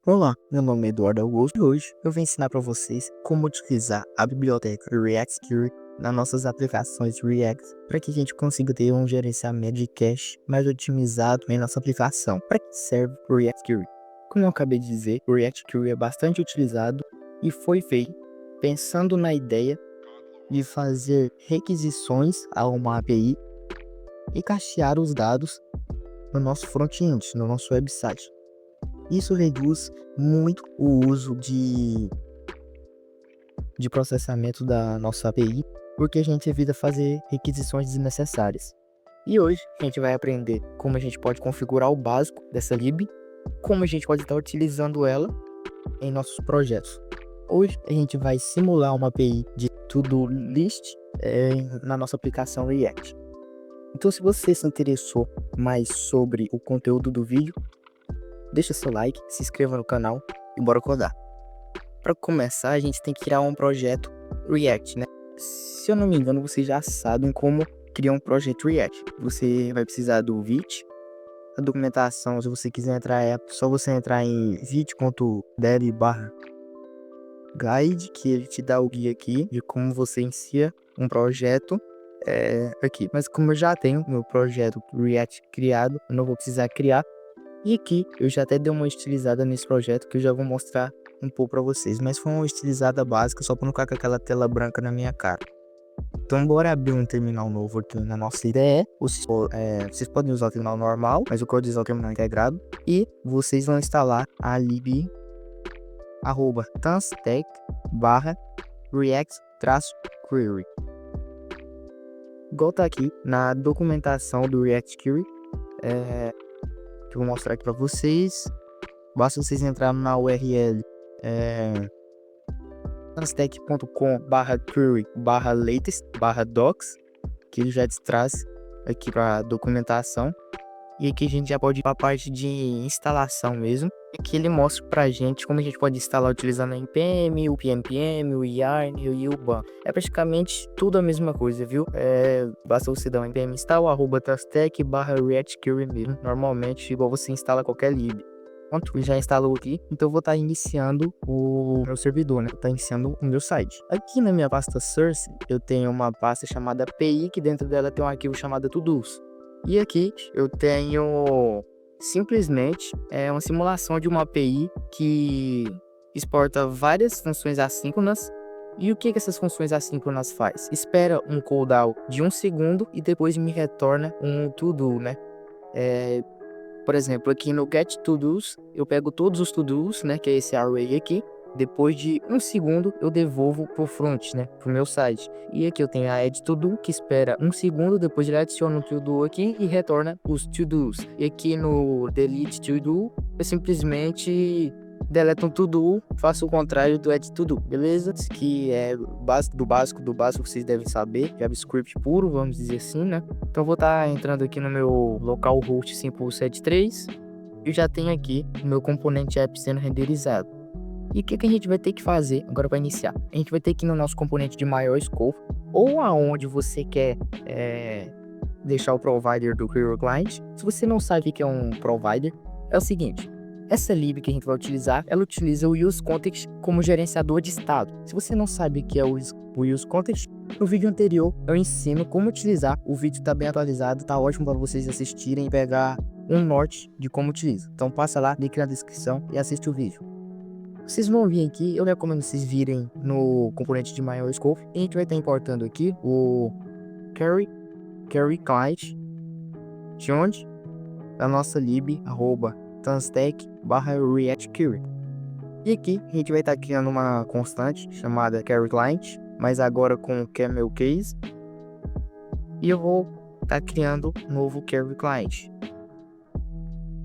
Olá, meu nome é Eduardo Augusto e hoje eu vou ensinar para vocês como utilizar a biblioteca React nas nossas aplicações React para que a gente consiga ter um gerenciamento de cache mais otimizado em nossa aplicação. Para que serve o React? Como eu acabei de dizer, o React é bastante utilizado e foi feito pensando na ideia de fazer requisições a uma API e cachear os dados no nosso front-end, no nosso website. Isso reduz muito o uso de processamento da nossa API, porque a gente evita fazer requisições desnecessárias. E hoje a gente vai aprender como a gente pode configurar o básico dessa lib, como a gente pode estar utilizando ela em nossos projetos. Hoje a gente vai simular uma API de to-do list na nossa aplicação React. Então, se você se interessou mais sobre o conteúdo do vídeo, deixa seu like, se inscreva no canal e bora codar. Para começar, a gente tem que criar um projeto React, né? Se eu não me engano, vocês já sabem como criar um projeto React. Você vai precisar do Vite. A documentação, se você quiser entrar, é só você entrar em vite.dev/guide, que ele te dá o guia aqui de como você inicia um projeto aqui. Mas como eu já tenho meu projeto React criado, eu não vou precisar criar. E aqui eu já até dei uma estilizada nesse projeto que eu já vou mostrar um pouco para vocês, mas foi uma estilizada básica só para não ficar com aquela tela branca na minha cara. Então bora abrir um terminal novo aqui na nossa IDE. Vocês podem usar o terminal normal, mas eu quero usar o terminal integrado. E vocês vão instalar a lib /tanstack/react-query. Igual tá aqui na documentação do React Query. Que eu vou mostrar aqui para vocês. Basta vocês entrarem na URL tanstack.com/query/latest/docs, que ele já te traz aqui para documentação. E aqui a gente já pode ir para a parte de instalação mesmo. Aqui ele mostra pra gente como a gente pode instalar utilizando a npm, o pnpm, o yarn e o ban. É praticamente tudo a mesma coisa, viu? Basta você dar um npm install /tanstack/react-query mesmo. Normalmente igual você instala qualquer lib. Pronto, já instalou aqui, então eu vou estar iniciando o meu servidor, né? Tá iniciando o meu site. Aqui na minha pasta source, eu tenho uma pasta chamada API, que dentro dela tem um arquivo chamado todos. E aqui eu tenho simplesmente uma simulação de uma API que exporta várias funções assíncronas. E o que essas funções assíncronas faz? Espera um cooldown de 1 segundo e depois me retorna um to-do, né? Por exemplo, aqui no get to-dos, eu pego todos os to-dos, né? Que é esse array aqui. Depois de 1 segundo, eu devolvo pro front, né? Pro meu site. E aqui eu tenho a add to-do, que espera 1 segundo, depois ele adiciona um to-do aqui e retorna os to-dos. E aqui no delete to-do, eu simplesmente deleto um to-do, faço o contrário do add to-do, beleza? Isso aqui é do básico que vocês devem saber, JavaScript puro, vamos dizer assim, né? Então eu vou estar entrando aqui no meu localhost 5073 e já tenho aqui o meu componente app sendo renderizado. E o que a gente vai ter que fazer agora para iniciar? A gente vai ter que ir no nosso componente de maior scope, ou aonde você quer deixar o provider do Query Client. Se você não sabe o que é um provider, é o seguinte: essa lib que a gente vai utilizar, ela utiliza o useContext como gerenciador de estado. Se você não sabe o que é o useContext, no vídeo anterior eu ensino como utilizar. O vídeo está bem atualizado, tá ótimo para vocês assistirem e pegar um norte de como utiliza. Então passa lá, link na descrição e assiste o vídeo. Vocês vão vir aqui, eu recomendo vocês virem no componente de maior scope. E a gente vai estar importando aqui o Query Client, de onde? Da nossa lib /tanstack/react-query. E aqui a gente vai estar criando uma constante chamada Query Client, mas agora com o camel case. E eu vou estar criando um novo Query Client.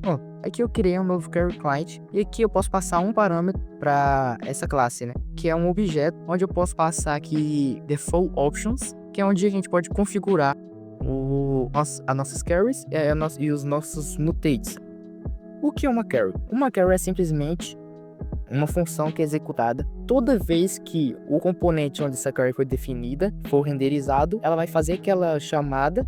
Bom, aqui eu criei um novo Query Client e aqui eu posso passar um parâmetro para essa classe, né? Que é um objeto onde eu posso passar aqui Default Options, que é onde a gente pode configurar as nossas carries e os nossos mutates. O que é uma carry? Uma carry é simplesmente uma função que é executada toda vez que o componente onde essa carry foi definida for renderizado. Ela vai fazer aquela chamada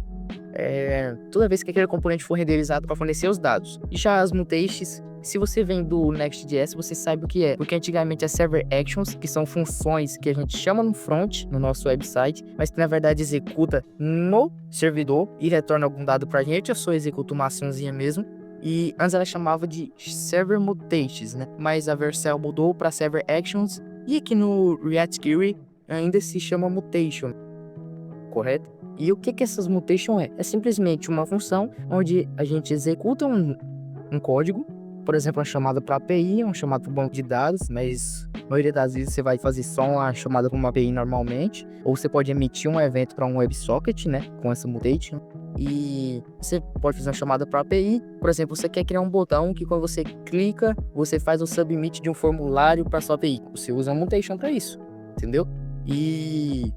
toda vez que aquele componente for renderizado para fornecer os dados. E já as mutations Se você vem do Next.js, você sabe o que é, porque antigamente as Server Actions, que são funções que a gente chama no front, no nosso website, mas que na verdade executa no servidor e retorna algum dado pra gente. Eu só executo uma açãozinha mesmo. E antes ela chamava de Server Mutations, né? Mas a Vercel mudou para Server Actions e aqui no React Query ainda se chama Mutation, correto? E o que essas mutation é? É simplesmente uma função onde a gente executa um código, por exemplo, uma chamada para API, uma chamada para o banco de dados, mas a maioria das vezes você vai fazer só uma chamada para uma API normalmente, ou você pode emitir um evento para um WebSocket, né, com essa mutation. E você pode fazer uma chamada para API, por exemplo, você quer criar um botão que quando você clica, você faz o submit de um formulário para sua API. Você usa a mutation para isso, entendeu? E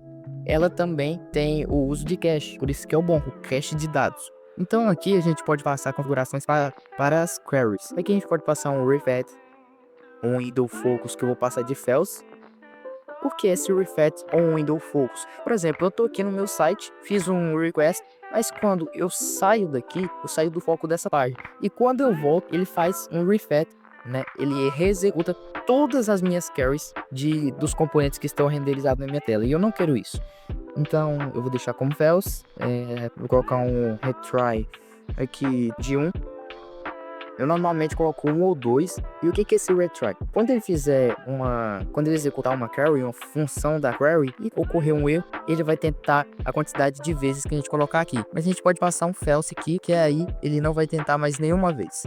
ela também tem o uso de cache, por isso que é o bom, o cache de dados. Então aqui a gente pode passar configurações para as queries. Aqui a gente pode passar um refat, um window focus que eu vou passar de false. Por que esse refat ou um window focus? Por exemplo, eu estou aqui no meu site, fiz um request, mas quando eu saio daqui, eu saio do foco dessa página. E quando eu volto, ele faz um refat, né? Ele reexecuta todas as minhas queries dos componentes que estão renderizados na minha tela. E eu não quero isso. Então eu vou deixar como false, vou colocar um retry aqui de 1. Eu normalmente coloco 1 ou 2. E o que é esse retry? Quando ele executar uma query, uma função da query, e ocorrer um erro, ele vai tentar a quantidade de vezes que a gente colocar aqui. Mas a gente pode passar um false aqui, que aí ele não vai tentar mais nenhuma vez.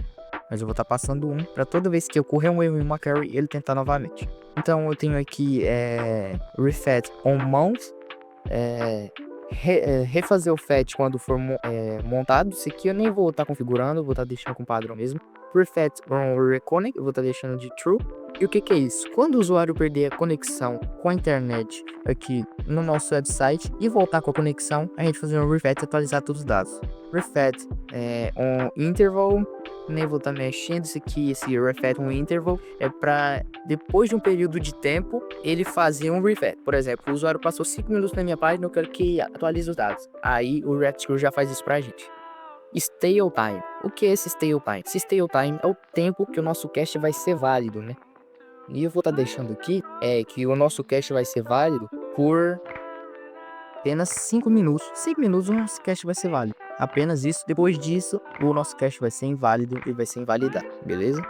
Mas eu vou estar passando 1 para toda vez que ocorrer um erro em uma query, ele tentar novamente. Então eu tenho aqui refat on mount. Refazer o fetch quando for montado. Isso aqui eu nem vou estar configurando, vou estar deixando com padrão mesmo. Refat on reconnect, eu vou estar deixando de true. E o que é isso? Quando o usuário perder a conexão com a internet aqui no nosso website e voltar com a conexão, a gente fazer um refat e atualizar todos os dados. Refat on interval, nem vou estar mexendo isso aqui, esse refat on interval é para depois de um período de tempo ele fazer um refat. Por exemplo, o usuário passou 5 minutos na minha página, eu quero que atualize os dados. Aí o React Query já faz isso pra gente. Stale time. O que é esse stale time? Esse stale time é o tempo que o nosso cache vai ser válido, né? E eu vou estar deixando aqui que o nosso cache vai ser válido por apenas 5 minutos. 5 minutos o nosso cache vai ser válido. Apenas isso. Depois disso, o nosso cache vai ser inválido e vai ser invalidado, beleza?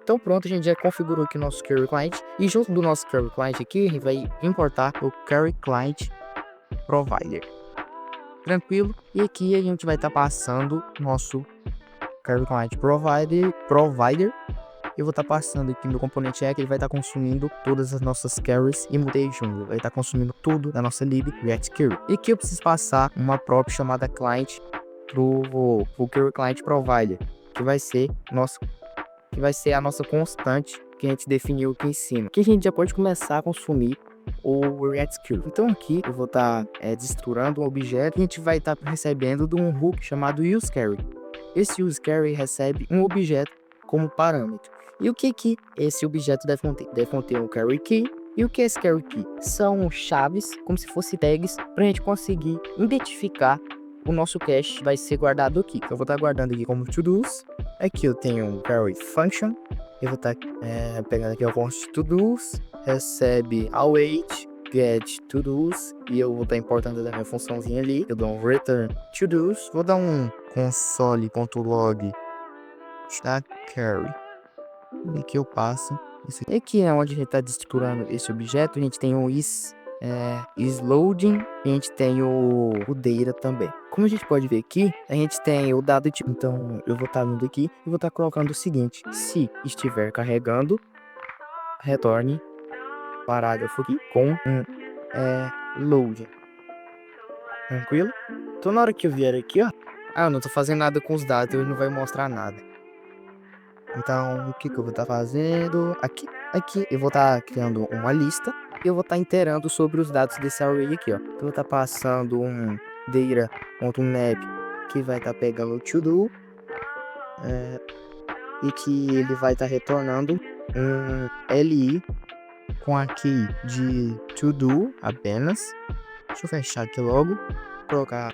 Então pronto, a gente já configurou aqui o nosso Query Client. E junto do nosso Query Client aqui, a gente vai importar o Query Client Provider. Tranquilo? E aqui a gente vai estar passando nosso Query Client Provider. Eu vou estar passando aqui no componente que ele vai estar consumindo todas as nossas queries e mutation. Ele vai estar consumindo tudo da nossa lib React Query. E aqui eu preciso passar uma prop chamada client pro Query Client Provider, que vai ser a nossa constante que a gente definiu aqui em cima. Que a gente já pode começar a consumir o React Query. Então aqui eu vou estar desestruturando um objeto que a gente vai estar recebendo de um hook chamado useQuery. Esse useQuery recebe um objeto como parâmetro. E o que esse objeto deve conter? Deve conter um query key. E o que é esse query key? São chaves, como se fossem tags, para a gente conseguir identificar o nosso cache vai ser guardado aqui. Então eu vou estar guardando aqui como to-dos. Aqui eu tenho um query function. Eu vou estar pegando aqui o const to-dos. Recebe await get to-dos. E eu vou estar importando da minha funçãozinha ali. Eu dou um return to-dos. Vou dar um console.log da query. E aqui eu passo isso aqui. Aqui é onde a gente está estruturando esse objeto. A gente tem o isLoading e a gente tem o data também. Como a gente pode ver aqui, a gente tem o dado tipo. Então eu vou estar vindo aqui e vou estar colocando o seguinte: se estiver carregando, retorne parágrafo aqui com um loading. Tranquilo? Então na hora que eu vier aqui, ó, eu não tô fazendo nada com os dados, ele não vai mostrar nada. Então, o que eu vou estar fazendo? Aqui eu vou estar criando uma lista e eu vou estar inteirando sobre os dados desse array aqui, ó. Eu vou estar passando um data.map que vai estar pegando o to-do e que ele vai estar retornando um li com a key de to-do apenas. Deixa eu fechar aqui logo, colocar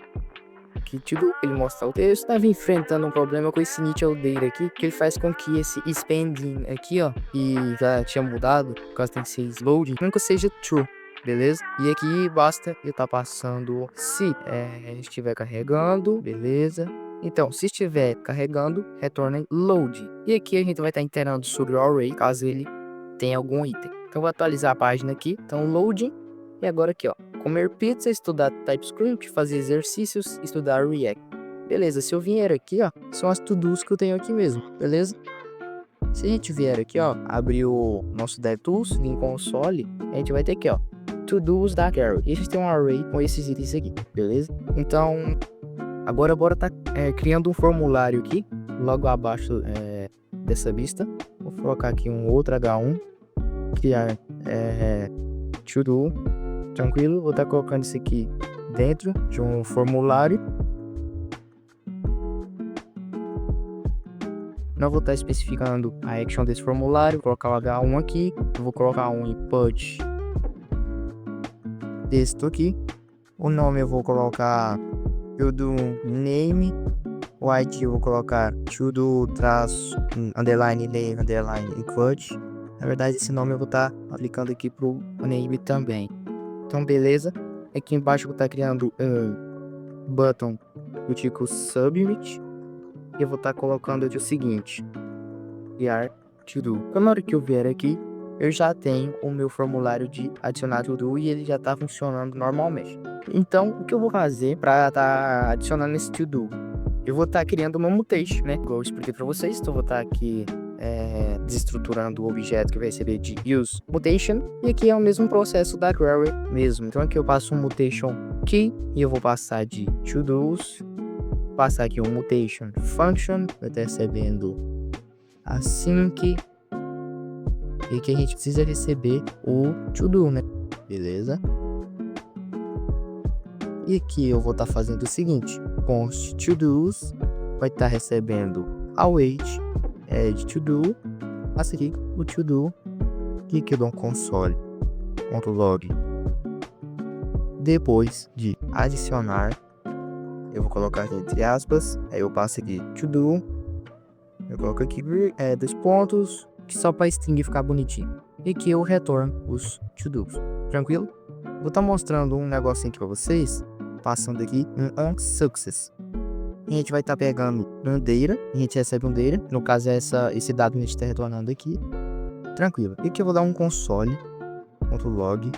aqui tudo, ele mostra o texto. Eu estava enfrentando um problema com esse initial data aqui, que ele faz com que esse spending aqui, ó, e já tinha mudado, por causa tem que ser loading, nunca seja true. Beleza? E aqui basta eu estar passando se estiver carregando, beleza? Então, se estiver carregando, retorna load. E aqui a gente vai estar inteirando sobre o array, caso ele tenha algum item. Então, eu vou atualizar a página aqui. Então, loading. E agora aqui, ó, comer pizza, estudar TypeScript, fazer exercícios, estudar React. Beleza, se eu vier aqui, ó, são as to-dos que eu tenho aqui mesmo, beleza? Se a gente vier aqui, ó, abrir o nosso DevTools, vir em console, a gente vai ter aqui, ó, to-dos da Carol. E a gente tem um array com esses itens aqui, beleza? Então, agora bora tá criando um formulário aqui, logo abaixo dessa vista. Vou colocar aqui um outro H1, criar to-do, tranquilo. Vou estar colocando isso aqui dentro de um formulário. Não vou estar especificando a action desse formulário. Vou colocar o H1 aqui. Eu vou colocar um input texto aqui. O nome eu vou colocar to-do name. O ID eu vou colocar to-do traço underline name underline input. Na verdade, esse nome eu vou estar aplicando aqui pro name também. Então, beleza. Aqui embaixo eu vou estar criando um button do tipo submit. E eu vou estar colocando aqui o seguinte: criar to-do. Então, na hora que eu vier aqui, eu já tenho o meu formulário de adicionar to-do e ele já está funcionando normalmente. Então, o que eu vou fazer para estar adicionando esse to-do? Eu vou estar criando uma mutation, né? Igual eu expliquei para vocês. Então, eu vou estar aqui desestruturando o objeto que vai receber de use mutation. E aqui é o mesmo processo da query mesmo. Então, aqui eu passo um mutation key e eu vou passar de to-dos. Passar aqui um mutation function, vai estar recebendo async, e que a gente precisa receber o to-do, né? Beleza? E aqui eu vou estar fazendo o seguinte: const to-dos vai estar recebendo await add to-do, passa aqui o to-do, e aqui eu dou um console.log. Depois de adicionar, eu vou colocar aqui entre aspas, aí eu passo aqui to-do, eu coloco aqui 2 pontos, que só para string ficar bonitinho. E aqui eu retorno os to-dos, tranquilo? Vou estar mostrando um negocinho aqui para vocês, passando aqui um success. A gente vai estar pegando um data, a gente recebe um data, no caso é esse dado que a gente está retornando aqui, tranquilo. E aqui eu vou dar um console.log,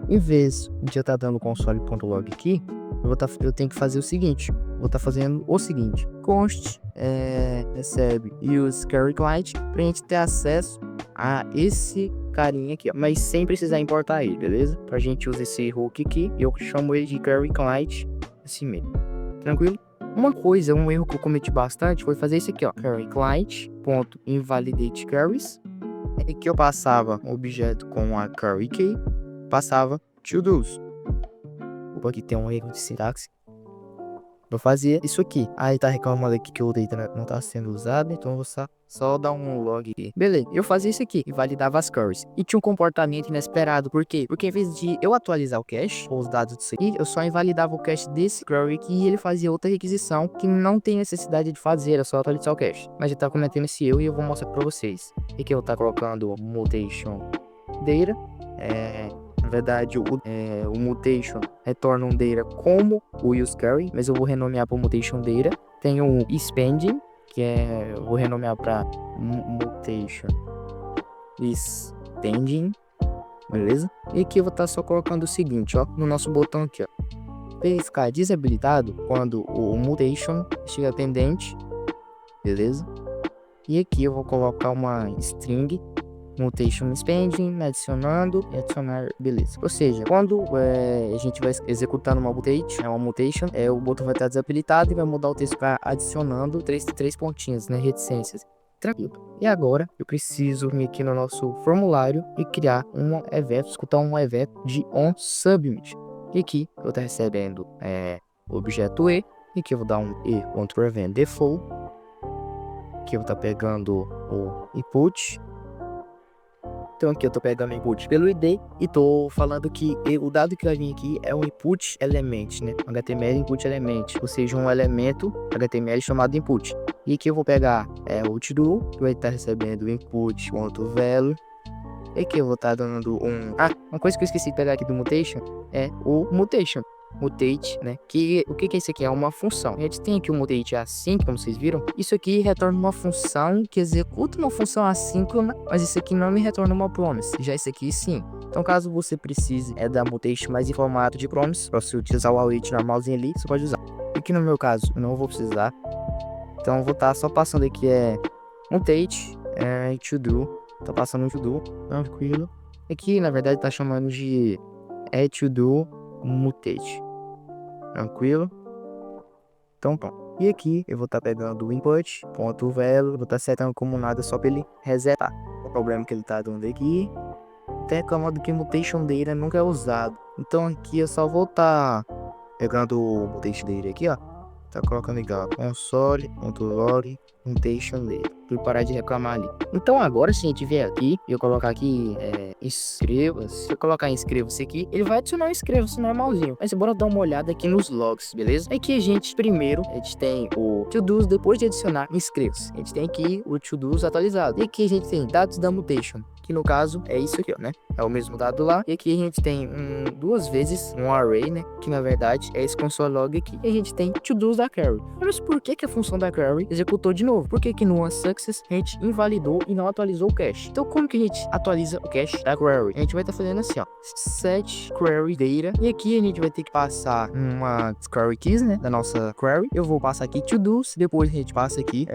em vez de eu estar dando console.log aqui, eu tenho que fazer o seguinte, vou estar fazendo o seguinte: const recebe use query client, pra gente ter acesso a esse carinha aqui, ó, mas sem precisar importar ele, beleza? Pra gente usar esse hook aqui, e eu chamo ele de query client assim mesmo, tranquilo? Um erro que eu cometi bastante foi fazer isso aqui, ó, query client.invalidate queries, e que eu passava o objeto com a query key, passava to-dos. Aqui tem um erro de sintaxe. Vou fazer isso aqui. Aí tá reclamando aqui que o data não tá sendo usado, então eu vou só dar um log aqui. Beleza, eu fazia isso aqui e validava as queries. E tinha um comportamento inesperado. Por quê? Porque em vez de eu atualizar o cache, ou os dados disso aqui, eu só invalidava o cache desse query aqui e ele fazia outra requisição que não tem necessidade de fazer, era só atualizar o cache. Mas já tá cometendo esse erro e eu vou mostrar pra vocês. E aqui eu tá colocando mutation data. Na verdade, o mutation retorna um data como o use query, mas eu vou renomear para mutation data. Tem o spending, que eu vou renomear para mutation spending, beleza? E aqui eu vou estar só colocando o seguinte, ó, no nosso botão aqui, ó, para ele ficar desabilitado quando o mutation estiver pendente, beleza? E aqui eu vou colocar uma string mutation spending, adicionando e adicionar, beleza. Ou seja, quando a gente vai executar uma mutation, o botão vai estar desabilitado e vai mudar o texto para adicionando três pontinhos, né, reticências. Tranquilo. E agora eu preciso vir aqui no nosso formulário e criar escutar um event de onSubmit. E aqui eu estou recebendo o objeto e aqui eu vou dar um e.event default. Aqui eu vou estar pegando o input. Então aqui eu tô pegando o input pelo ID e tô falando que o dado que vai vir aqui é um input element, né? HTML input element, ou seja, um elemento HTML chamado input. E aqui eu vou pegar o to-do, que vai estar recebendo input.value. E aqui eu vou estar dando uma coisa que eu esqueci de pegar aqui do mutation é o mutation. Mutate, né? O que é isso aqui? É uma função. A gente tem aqui o mutate async, como vocês viram. Isso aqui retorna uma função que executa uma função assíncrona, mas isso aqui não me retorna uma promise. Já isso aqui sim. Então, caso você precise da mutation mais em formato de promise, para você utilizar o await normalzinho ali, você pode usar. Aqui no meu caso, eu não vou precisar. Então, eu vou estar só passando aqui mutate to do. Tá passando um to do, tranquilo. Aqui, na verdade, tá chamando de to do mutate. Tranquilo. Então pronto. E aqui eu vou estar pegando o input.value, vou estar setando como nada só para ele resetar. O problema que ele tá dando aqui, até reclamando que mutation data nunca é usado. Então aqui eu só vou estar pegando o mutation data aqui, ó. Tá colocando aqui, ó, console.log mutation data, para parar de reclamar ali. Então agora se a gente vier aqui e eu colocar aqui inscreva-se, se eu colocar inscreva-se aqui, ele vai adicionar o inscreva-se normalzinho. Mas bora dar uma olhada aqui nos logs, beleza? Aqui a gente tem o to-dos, depois de adicionar inscreva-se, a gente tem aqui o to-dos atualizado. E aqui a gente tem dados da mutation, que no caso é isso aqui, ó, né? É o mesmo dado lá. E aqui a gente tem duas vezes um array, né? Que na verdade é esse console log aqui. E a gente tem to-dos da query. Mas por que a função da query executou de novo? Por que no onSuccess a gente invalidou e não atualizou o cache? Então como que a gente atualiza o cache da query? A gente vai estar fazendo assim, ó, set query data. E aqui a gente vai ter que passar uma query keys, né? Da nossa query. Eu vou passar aqui to-dos. Depois a gente passa aqui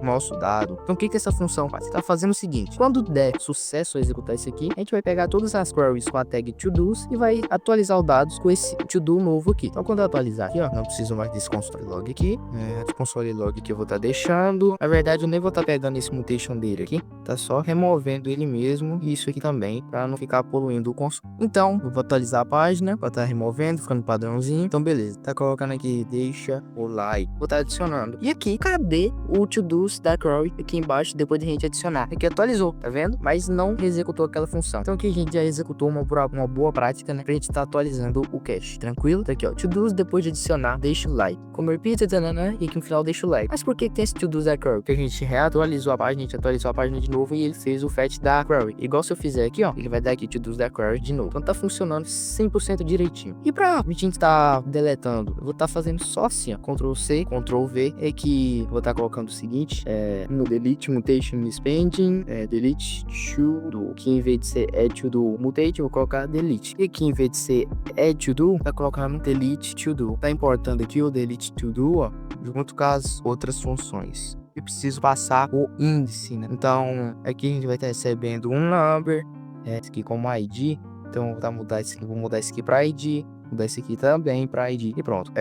nosso dado. Então o que essa função faz? Você tá fazendo o seguinte: quando der sucesso a executar isso aqui, a gente vai pegar todas as queries com a tag to-dos e vai atualizar os dados com esse to-do novo aqui. Então quando eu atualizar aqui, ó, não preciso mais desse console log aqui. Esse console log que eu vou estar deixando. Na verdade eu nem vou estar pegando esse mutation dele aqui, tá só removendo ele mesmo e isso aqui também, para não ficar poluindo o console. Então eu vou atualizar a página, vou estar removendo, ficando padrãozinho. Então beleza, tá colocando aqui, deixa o like, vou estar adicionando. E aqui, cadê o to-dos da query aqui embaixo, depois de a gente adicionar? Aqui atualizou, tá vendo? Mas não executou aquela função. Então aqui a gente já executou uma boa prática, né, pra gente estar atualizando o cache, tranquilo? Tá aqui, ó, to-dos, depois de adicionar, deixa o like. Como eu repito, e aqui no final deixa o like. Mas por que tem esse to-dos da query? Porque a gente reatualizou a página, a gente atualizou a página de novo e ele fez o fetch da query. Igual se eu fizer aqui, ó, ele vai dar aqui to-dos da query de novo. Então tá funcionando 100% direitinho. E pra a gente estar deletando, eu vou estar fazendo só assim, ó, Ctrl C, Ctrl V, é que eu vou estar colocando o seguinte, no delete mutation spending, delete to do, que em vez de ser add to do mutate, eu vou colocar delete. E aqui em vez de ser add to do, tá colocando delete to do. Tá importando aqui o delete to do, ó, junto com as outras funções. Eu preciso passar o índice, né? Então aqui a gente vai estar recebendo um number, esse aqui como ID. Então vou mudar esse aqui, vou mudar esse aqui para ID, mudar esse aqui também para ID e pronto.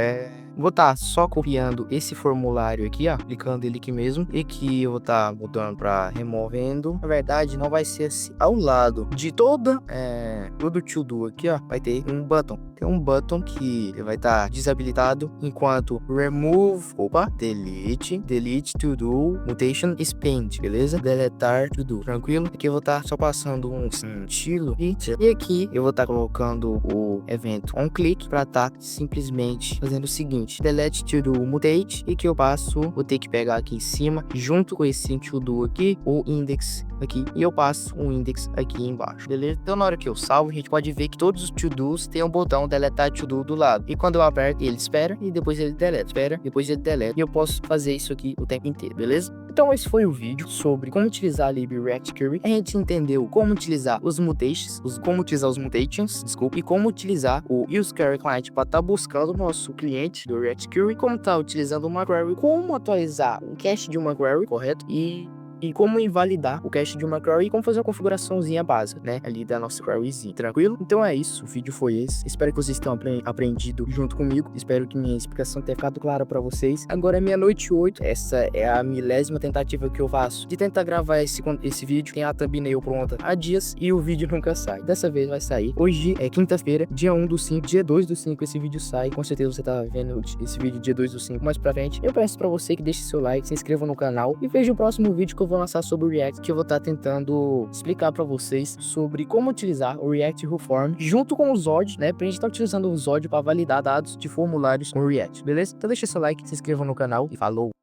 Vou estar só copiando esse formulário aqui, ó, clicando ele aqui mesmo, e que eu vou estar mudando para removendo. Na verdade, não vai ser assim. Ao lado de todo to do aqui, ó, vai ter um button. Tem um button que vai estar desabilitado, enquanto delete to do mutation spend, beleza? Deletar to do, tranquilo? Aqui eu vou estar só passando um estilo e aqui eu vou estar colocando o evento onClick para estar simplesmente fazendo o seguinte: delete to do mutate, e que eu vou ter que pegar aqui em cima, junto com esse to do aqui, o index aqui, e eu passo um index aqui embaixo, beleza? Então na hora que eu salvo, a gente pode ver que todos os to-dos tem um botão deletar to do do lado, e quando eu aperto, ele espera, e depois ele deleta, e eu posso fazer isso aqui o tempo inteiro, beleza? Então esse foi o vídeo sobre como utilizar a lib React Query. A gente entendeu como utilizar os mutations, e como utilizar o useQueryClient para estar buscando o nosso cliente do React Query, como estar utilizando uma query, como atualizar o cache de uma query, correto? E como invalidar o cache de uma query e como fazer uma configuraçãozinha básica, né, ali da nossa queryzinha, tranquilo? Então é isso, o vídeo foi esse. Espero que vocês tenham aprendido junto comigo. Espero que minha explicação tenha ficado clara para vocês. Agora é meia-noite 8. Essa é a 1000ª tentativa que eu faço de tentar gravar esse vídeo. Tem a thumbnail pronta há dias e o vídeo nunca sai. Dessa vez vai sair. Hoje é quinta-feira, dia 1/5, dia 2/5 esse vídeo sai. Com certeza você tá vendo esse vídeo dia 2/5 mais pra frente. Eu peço pra você que deixe seu like, se inscreva no canal e veja o próximo vídeo que eu vou lançar sobre o React, que eu vou estar tentando explicar para vocês sobre como utilizar o React Reform junto com o Zod, né? Pra gente estar utilizando o Zod para validar dados de formulários com o React, beleza? Então deixa seu like, se inscreva no canal e falou!